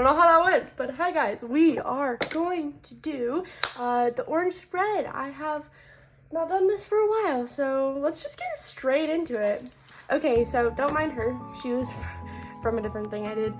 don't know how that went, but hi guys, we are going to do the orange spread. I have not done this for a while, so let's just get straight into it. Okay, so don't mind her. She was from a different thing I did.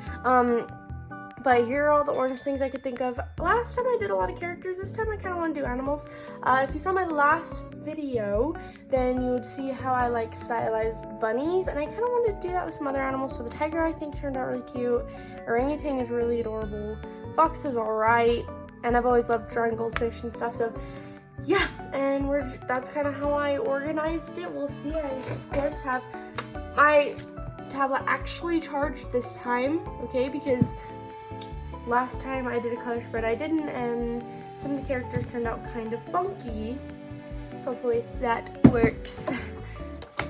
But here are all the orange things I could think of. Last time I did a lot of characters. This time I kind of want to do animals. If you saw my last video, then you would see how I like stylized bunnies, and I kind of wanted to do that with some other animals. So the tiger I think turned out really cute. Orangutan is really adorable. Fox is alright, and I've always loved drawing goldfish and stuff. So yeah, and that's kind of how I organized it. We'll see. I of course have my tablet actually charged this time, okay, because last time I did a color spread I didn't, and some of the characters turned out kind of funky, so hopefully that works.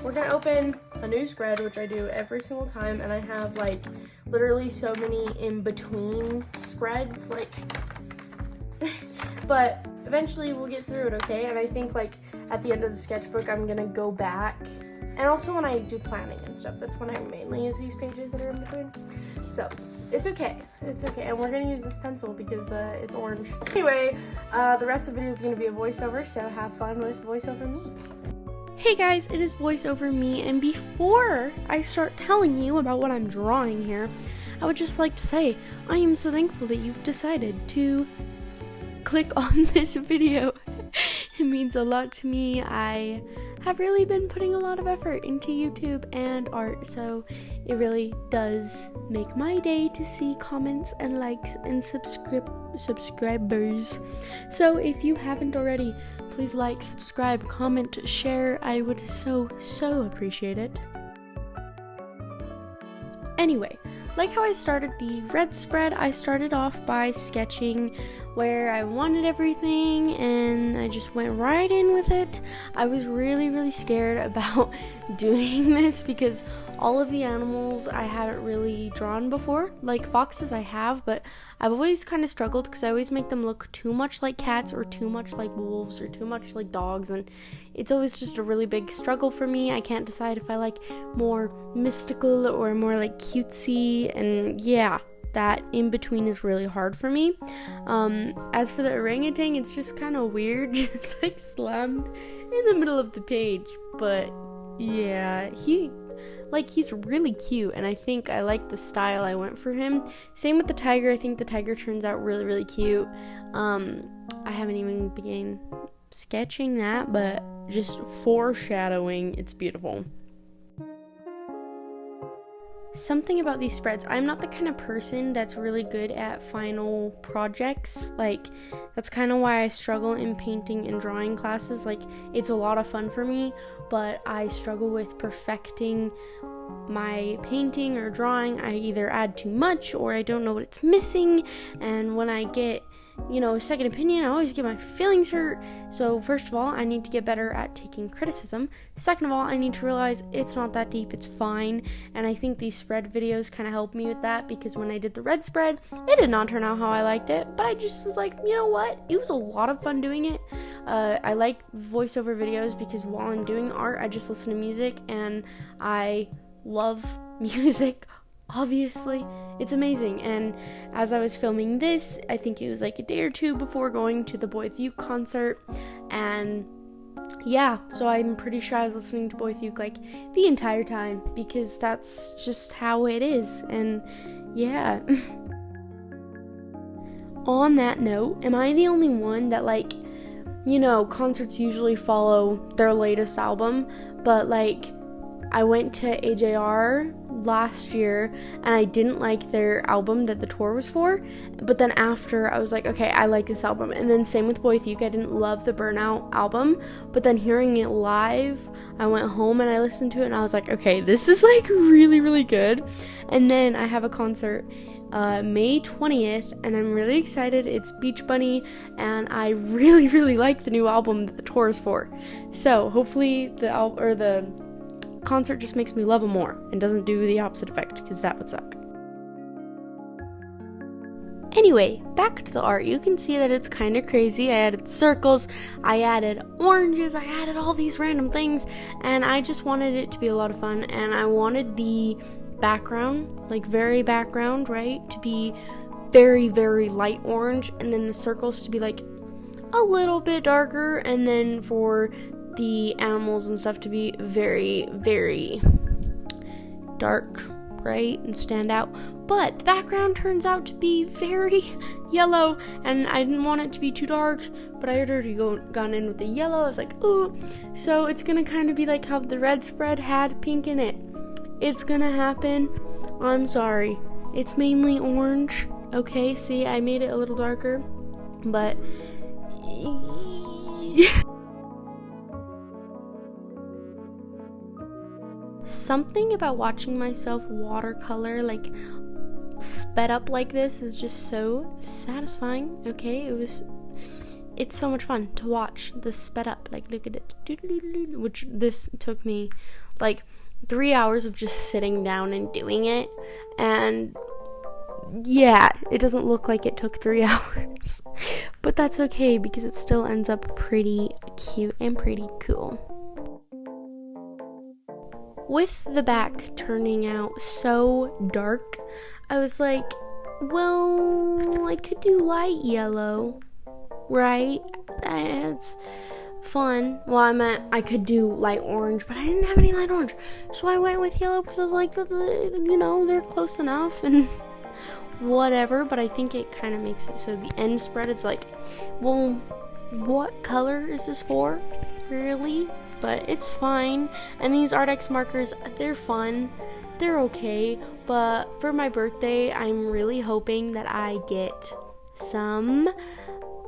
We're gonna open a new spread, which I do every single time, and I have like literally so many in between spreads, like but eventually we'll get through it, okay? And I think like at the end of the sketchbook I'm gonna go back, and also when I do planning and stuff, that's when I mainly use these pages that are in between. So it's okay, and we're gonna use this pencil because it's orange. Anyway, the rest of the video is gonna be a voiceover, so have fun with voiceover me. Hey guys, it is voiceover me, and before I start telling you about what I'm drawing here, I would just like to say I am so thankful that you've decided to click on this video. It means a lot to me. I have really been putting a lot of effort into YouTube and art, so it really does make my day to see comments and likes and subscribers. So if you haven't already, please like, subscribe, comment, share. I would so appreciate it. Anyway, like how I started the red spread, I started off by sketching where I wanted everything, and I just went right in with it. I was really scared about doing this because all of the animals I haven't really drawn before. Like foxes I have, but I've always kind of struggled because I always make them look too much like cats or too much like wolves or too much like dogs, and it's always just a really big struggle for me. I can't decide if I like more mystical or more like cutesy, and yeah, that in between is really hard for me. As for the orangutan, it's just kind of weird, just like slammed in the middle of the page, but yeah, he's really cute, and I think I like the style I went for him. Same with the tiger. I think the tiger turns out really cute. I haven't even begun sketching that, but just foreshadowing, it's beautiful. Something about these spreads, I'm not the kind of person that's really good at final projects. Like, that's kind of why I struggle in painting and drawing classes. Like, it's a lot of fun for me, but I struggle with perfecting my painting or drawing. I either add too much or I don't know what it's missing, and when I get a second opinion, I always get my feelings hurt. So first of all, I need to get better at taking criticism. Second of all, I need to realize it's not that deep, it's fine. And I think these spread videos kind of help me with that, because when I did the red spread, it did not turn out how I liked it, but I just was like, you know what, it was a lot of fun doing it. I like voiceover videos because while I'm doing art, I just listen to music, and I love music. Obviously, it's amazing. And as I was filming this, I think it was like a day or two before going to the Boy With You concert, and yeah, so I'm pretty sure I was listening to Boy With You like the entire time, because that's just how it is. And yeah. On that note, am I the only one that concerts usually follow their latest album, but like I went to AJR last year and I didn't like their album that the tour was for, but then after I was like, okay, I like this album. And then same with Boy With You, I didn't love the Burnout album, but then hearing it live, I went home and I listened to it and I was like, okay, this is like really good. And then I have a concert May 20th, and I'm really excited. It's Beach Bunny, and I really like the new album that the tour is for. So hopefully the concert just makes me love them more and doesn't do the opposite effect, because that would suck. Anyway, back to the art. You can see that it's kind of crazy. I added circles, I added oranges, I added all these random things, and I just wanted it to be a lot of fun, and I wanted the background, like very background, right, to be very, very light orange, and then the circles to be like a little bit darker, and then for the animals and stuff to be very, very dark gray and stand out. But the background turns out to be very yellow, and I didn't want it to be too dark, but I had already gone in with the yellow. I was like, ooh. So it's gonna kind of be like how the red spread had pink in it. It's gonna happen. I'm sorry. It's mainly orange. Okay, see, I made it a little darker, but something about watching myself watercolor like sped up like this is just so satisfying. Okay, it's so much fun to watch this sped up. Like, look at it, which this took me like 3 hours of just sitting down and doing it, and yeah, it doesn't look like it took 3 hours, but that's okay because it still ends up pretty cute and pretty cool. With the back turning out so dark, I was like, well, I could do light yellow, right? It's fun. Well, I meant I could do light orange, but I didn't have any light orange, so I went with yellow because I was like, they're close enough and whatever. But I think it kind of makes it so the end spread, it's like, well, what color is this for, really? But it's fine. And these Artex markers, they're fun, they're okay, but for my birthday, I'm really hoping that I get some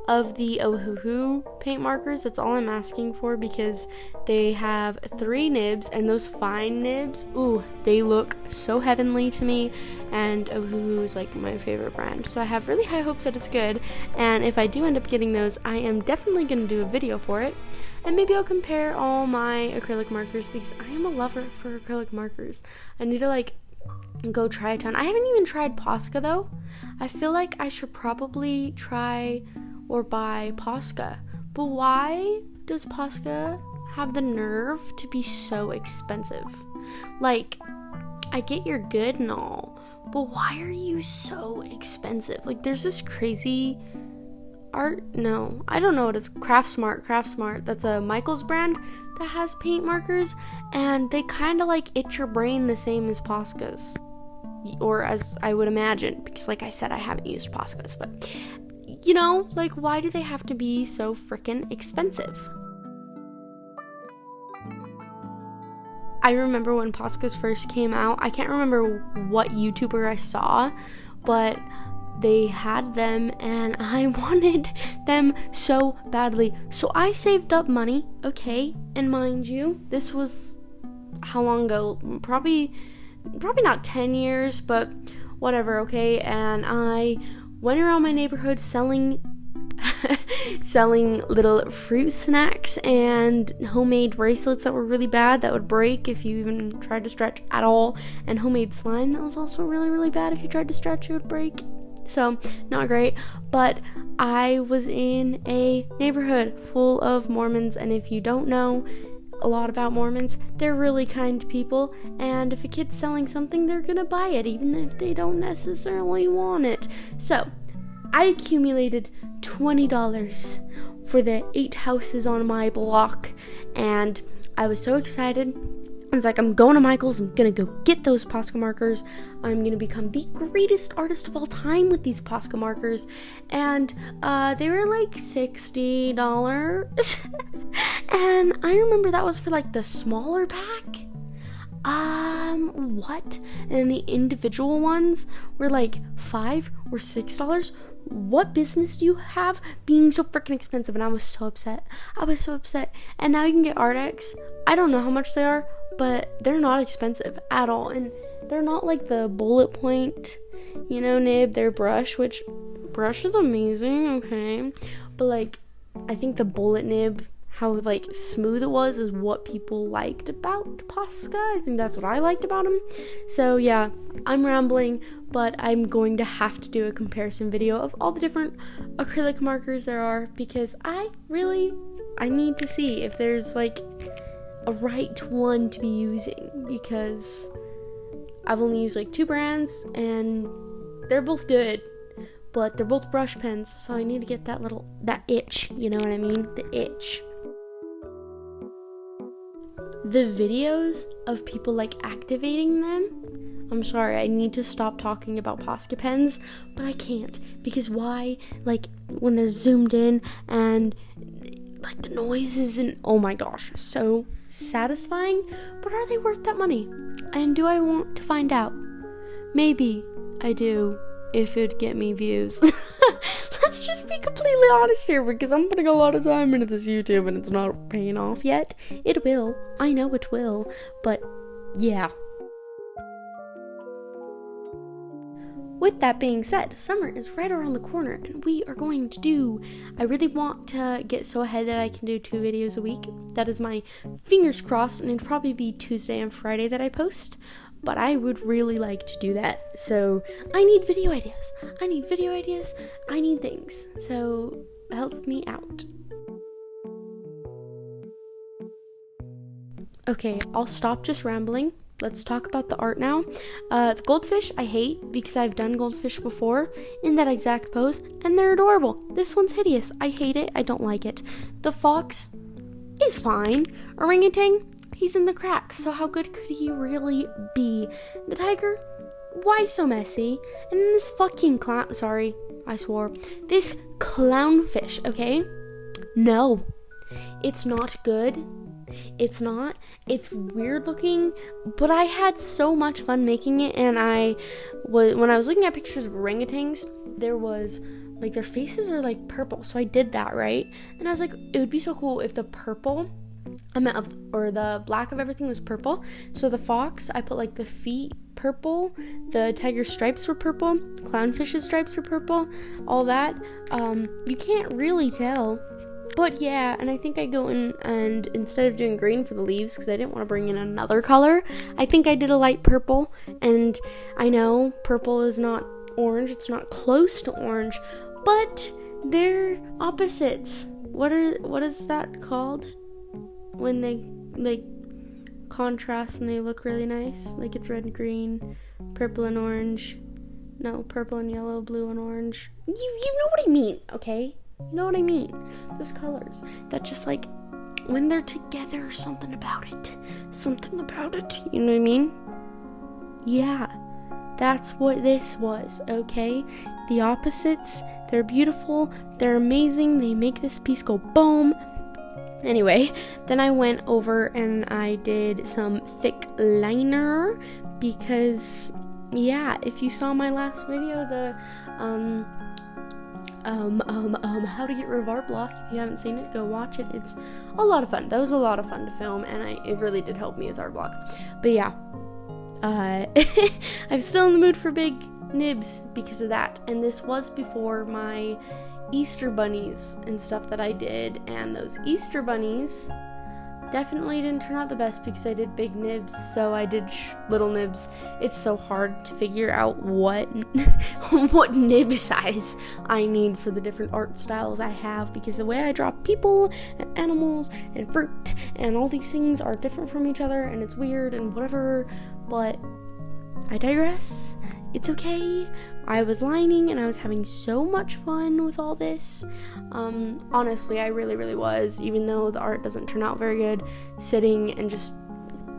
of the Ohuhu paint markers. That's all I'm asking for, because they have 3 nibs, and those fine nibs, ooh, they look so heavenly to me, and Ohuhu is like my favorite brand, so I have really high hopes that it's good. And if I do end up getting those, I am definitely going to do a video for it, and maybe I'll compare all my acrylic markers, because I am a lover for acrylic markers. I need to like go try a ton. I haven't even tried Posca though. I feel like I should probably try or buy Posca. But why does Posca have the nerve to be so expensive? Like, I get you're good and all, but why are you so expensive? Like, there's this crazy I don't know what it's, Craftsmart, that's a Michaels brand that has paint markers, and they kind of like itch your brain the same as Posca's, or as I would imagine, because like I said, I haven't used Posca's, but you know, like, why do they have to be so freaking expensive? I remember when Posca's first came out, I can't remember what YouTuber I saw, but they had them and I wanted them so badly. So I saved up money, okay? And mind you, this was how long ago? Probably not 10 years, but whatever, okay? And I went around my neighborhood selling little fruit snacks and homemade bracelets that were really bad, that would break if you even tried to stretch at all, and homemade slime that was also really, really bad. If you tried to stretch, it would break. So, not great. But I was in a neighborhood full of Mormons, and if you don't know a lot about Mormons, they're really kind people, and if a kid's selling something, they're gonna buy it even if they don't necessarily want it. So I accumulated $20 for the 8 houses on my block, and I was so excited. I was like, I'm going to Michael's, I'm gonna go get those Posca markers, I'm gonna become the greatest artist of all time with these Posca markers. And they were like $60. And I remember that was for like the smaller pack. What? And the individual ones were like $5 or $6. What business do you have being so freaking expensive? And I was so upset. And now you can get Artex. I don't know how much they are, but they're not expensive at all. And they're not like the bullet point, nib. They're brush, which brush is amazing, okay? But like, I think the bullet nib, how like smooth it was, is what people liked about Posca. I think that's what I liked about them. So yeah, I'm rambling, but I'm going to have to do a comparison video of all the different acrylic markers there are, because I need to see if there's like a right one to be using, because I've only used like 2 brands and they're both good, but they're both brush pens, so I need to get that itch, you know what I mean? The itch. The videos of people like activating them, I'm sorry, I need to stop talking about Posca pens, but I can't, because why? Like, when they're zoomed in and like the noises and oh my gosh, so satisfying. But are they worth that money? And do I want to find out? Maybe I do, if it'd get me views. Let's just be completely honest here, because I'm putting a lot of time into this YouTube and it's not paying off yet. It will, I know it will, but yeah. With that being said, summer is right around the corner and we are going to do, I really want to get so ahead that I can do 2 videos a week. That is my fingers crossed, and it'll probably be Tuesday and Friday that I post, but I would really like to do that. So I need video ideas. I need things. So help me out. Okay, I'll stop just rambling. Let's talk about the art now. The goldfish I hate because I've done goldfish before in that exact pose and they're adorable. This one's hideous. I hate it. I don't like it. The fox is fine. Orangutan, he's in the crack. So how good could he really be? The tiger, why so messy? And then this fucking clown, sorry, I swore. This clownfish, okay? No, it's not good. It's not. It's weird looking, but I had so much fun making it, and when I was looking at pictures of orangutans, there was like their faces are like purple, so I did that, right? And I was like, it would be so cool if the purple or the black of everything was purple. So the fox, I put like the feet purple, the tiger stripes were purple, clownfish's stripes were purple, all that. You can't really tell. But yeah, and I think I go in and instead of doing green for the leaves, because I didn't want to bring in another color, I think I did a light purple. And I know purple is not orange, it's not close to orange, but they're opposites. What is that called? When they like contrast and they look really nice, like it's red and green, purple and orange. No, purple and yellow, blue and orange. You know what I mean, okay? You know what I mean? Those colors that just like when they're together, something about it, you know what I mean? Yeah, that's what this was, okay? The opposites, they're beautiful, they're amazing, they make this piece go boom. Anyway, then I went over and I did some thick liner because yeah, if you saw my last video, the how to get rid of art block, if you haven't seen it, go watch it. It's a lot of fun. That was a lot of fun to film, and it really did help me with art block. But yeah, I'm still in the mood for big nibs because of that, and this was before my Easter bunnies and stuff that I did, and those Easter bunnies definitely didn't turn out the best because I did big nibs, so I did little nibs. It's so hard to figure out what what nib size I need for the different art styles I have, because the way I draw people and animals and fruit and all these things are different from each other, and it's weird and whatever, but I digress. It's okay. I was lining and I was having so much fun with all this. Honestly, I really, really was, even though the art doesn't turn out very good, sitting and just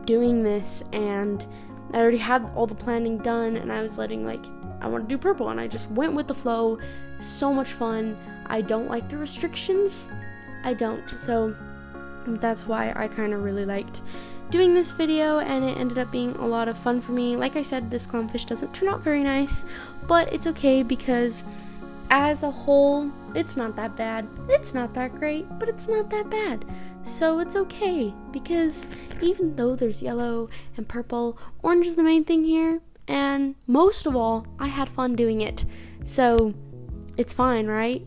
doing this, and I already had all the planning done, and I was I want to do purple, and I just went with the flow. So much fun. I don't like the restrictions. I don't. So that's why I kind of really liked doing this video, and it ended up being a lot of fun for me. Like I said, this clownfish doesn't turn out very nice, but it's okay because as a whole, it's not that bad. It's not that great, but it's not that bad. So it's okay, because even though there's yellow and purple, orange is the main thing here, and most of all, I had fun doing it. So it's fine, right?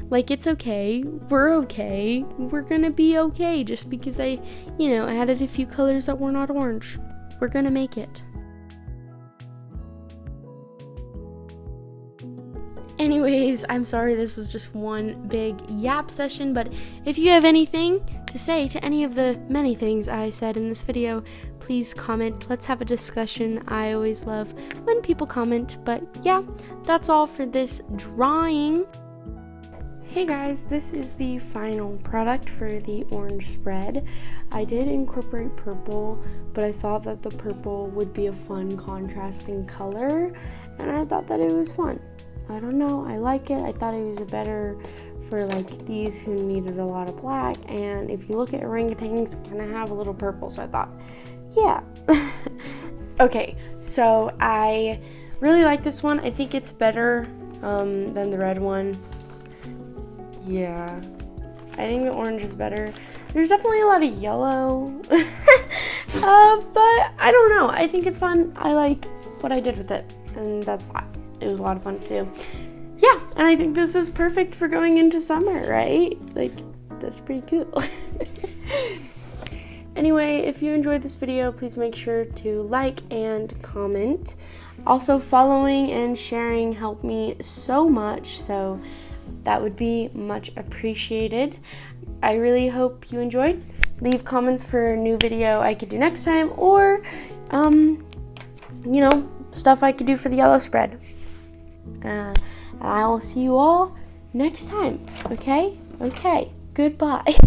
Like it's okay. We're gonna be okay just because I added a few colors that were not orange. We're gonna make it. Anyway, Anyways, I'm sorry this was just one big yap session, but if you have anything to say to any of the many things I said in this video, please comment. Let's have a discussion. I always love when people comment, but yeah, that's all for this drawing. Hey guys, this is the final product for the orange spread. I did incorporate purple, but I thought that the purple would be a fun contrasting color, and I thought that it was fun. I don't know, I like it. I thought it was better for like these who needed a lot of black, and if you look at orangutans, kind of have a little purple, so I thought, yeah. Okay, so I really like this one. I think it's better than the red one. Yeah, I think the orange is better. There's definitely a lot of yellow, but I don't know. I think it's fun. I like what I did with it, and that's that. It was a lot of fun to do. Yeah, and I think this is perfect for going into summer, right? Like, that's pretty cool. Anyway, if you enjoyed this video, please make sure to like and comment. Also, following and sharing help me so much, so that would be much appreciated. I really hope you enjoyed. Leave comments for a new video I could do next time, or you know, stuff I could do for the yellow spread. And I will see you all next time. Okay, goodbye.